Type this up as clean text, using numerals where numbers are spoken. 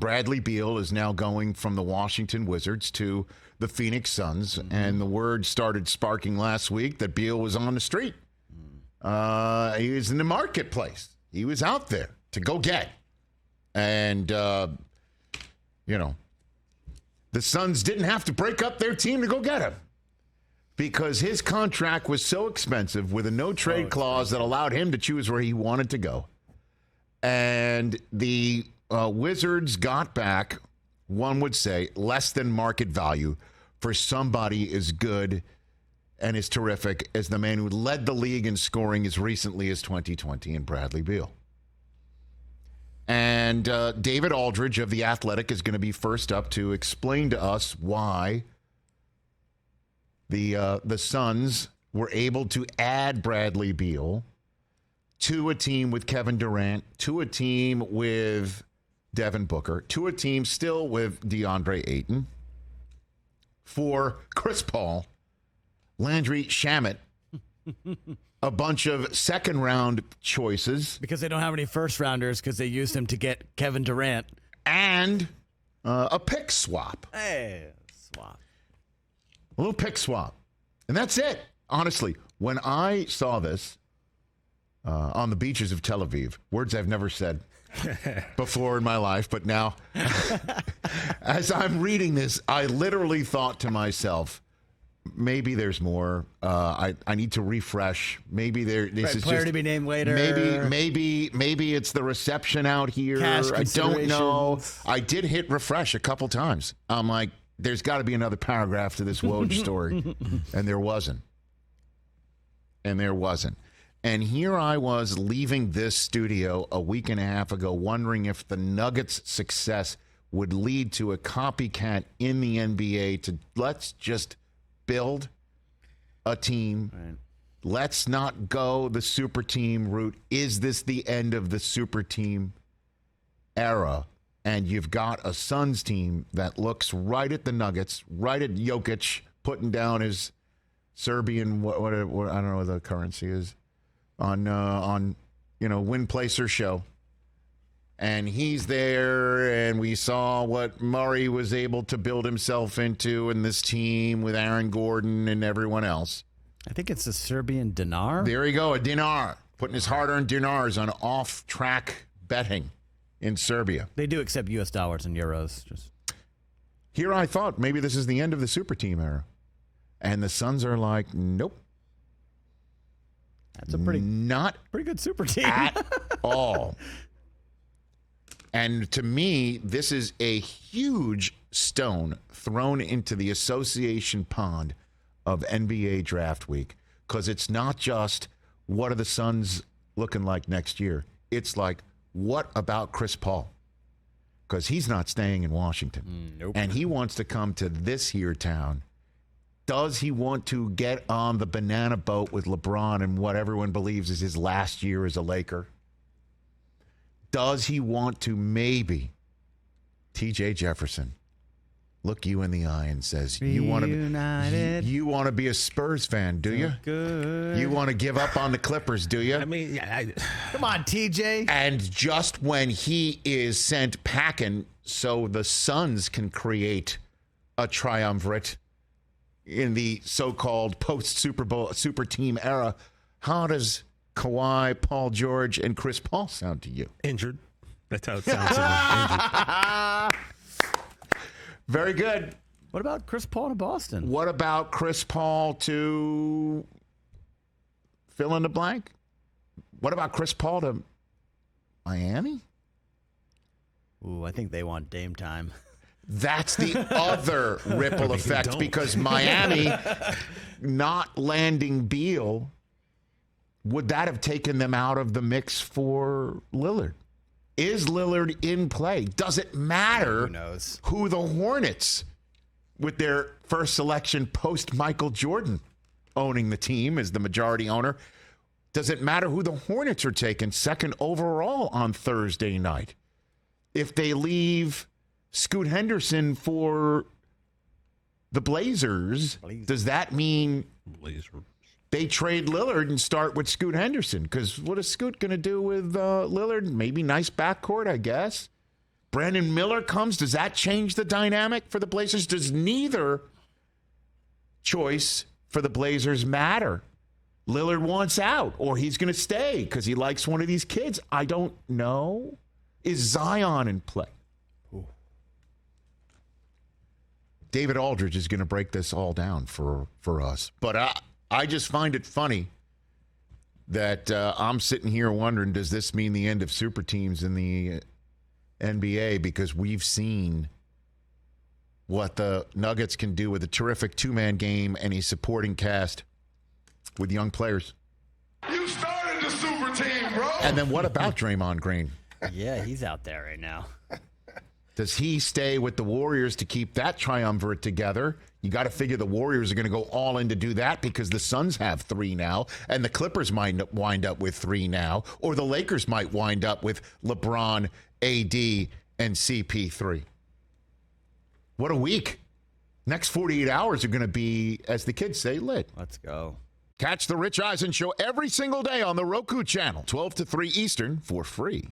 Bradley Beal is now going from the Washington Wizards to the Phoenix Suns, and the word started sparking last week that Beal was on the street. He was in the marketplace. He was out there to go get. And, the Suns didn't have to break up their team to go get him because his contract was so expensive with a no-trade clause that allowed him to choose where he wanted to go. And the Wizards got back, one would say, less than market value for somebody as good and as terrific as the man who led the league in scoring as recently as 2020 in Bradley Beal. And David Aldridge of The Athletic is going to be first up to explain to us why the Suns were able to add Bradley Beal to a team with Kevin Durant, to a team with Devin Booker, to a team still with DeAndre Ayton, for Chris Paul, Landry Shamet, a bunch of second-round choices. Because they don't have any first-rounders because they used him to get Kevin Durant. And a pick swap. Hey, swap. A little pick swap. And that's it. Honestly, when I saw this on the beaches of Tel Aviv, words I've never said before in my life, but now, as I'm reading this, I literally thought to myself, maybe there's more. I need to refresh. Maybe this is player just to be named later. Maybe it's the reception out here. Cash I don't know. considerations. I did hit refresh a couple times. I'm like, there's got to be another paragraph to this Woj story, and there wasn't. And here I was leaving this studio a week and a half ago, wondering if the Nuggets' success would lead to a copycat in the NBA to let's just build a team. Right. Let's not go the super team route. Is this the end of the super team era? And you've got a Suns team that looks right at the Nuggets, right at Jokic, putting down his Serbian, what I don't know what the currency is, on Win Placer show. And he's there, and we saw what Murray was able to build himself into in this team with Aaron Gordon and everyone else. I think it's a Serbian dinar. There you go, a dinar. Putting his hard-earned dinars on off-track betting in Serbia. They do accept U.S. dollars and euros. Here I thought maybe this is the end of the super team era. And the Suns are like, nope. That's a pretty good super team. At all. And to me, this is a huge stone thrown into the association pond of NBA draft week, because it's not just what are the Suns looking like next year. It's like, what about Chris Paul? Because he's not staying in Washington. Nope. And he wants to come to this here town. Does he want to get on the banana boat with LeBron and what everyone believes is his last year as a Laker? Does he want to maybe, TJ Jefferson, look you in the eye and says, you want to be a Spurs fan, do you? Good. You want to give up on the Clippers, do you? I mean, Come on, TJ. And just when he is sent packing so the Suns can create a triumvirate in the so-called post-Super Bowl super team era, how does Kawhi, Paul George, and Chris Paul sound to you? injured. That's how it sounds to me. Injured. Very good. What about Chris Paul to Boston? What about Chris Paul to fill in the blank? What about Chris Paul to Miami? Ooh, I think they want Dame time. That's the other ripple effect, don't. because Miami not landing Beal, would that have taken them out of the mix for Lillard? Is Lillard in play? Does it matter Who knows? who the Hornets, with their first selection post Michael Jordan owning the team as the majority owner, does it matter who the Hornets are taking second overall on Thursday night? If they leave Scoot Henderson for the Blazers, does that mean they trade Lillard and start with Scoot Henderson? Because what is Scoot going to do with Lillard? Maybe nice backcourt, I guess. Brandon Miller comes. Does that change the dynamic for the Blazers? Does neither choice for the Blazers matter? Lillard wants out, or he's going to stay because he likes one of these kids. I don't know. Is Zion in play? David Aldridge is going to break this all down for us. But I just find it funny that I'm sitting here wondering, does this mean the end of super teams in the NBA? Because we've seen what the Nuggets can do with a terrific two-man game and a supporting cast with young players. You started the super team, bro. And then what about Draymond Green? Yeah, he's out there right now. Does he stay with the Warriors to keep that triumvirate together? You got to figure the Warriors are going to go all in to do that because the Suns have 3 now, and the Clippers might wind up with 3 now, or the Lakers might wind up with LeBron, AD, and CP3. What a week. Next 48 hours are going to be, as the kids say, lit. Let's go. Catch the Rich Eisen Show every single day on the Roku channel, 12 to 3 Eastern, for free.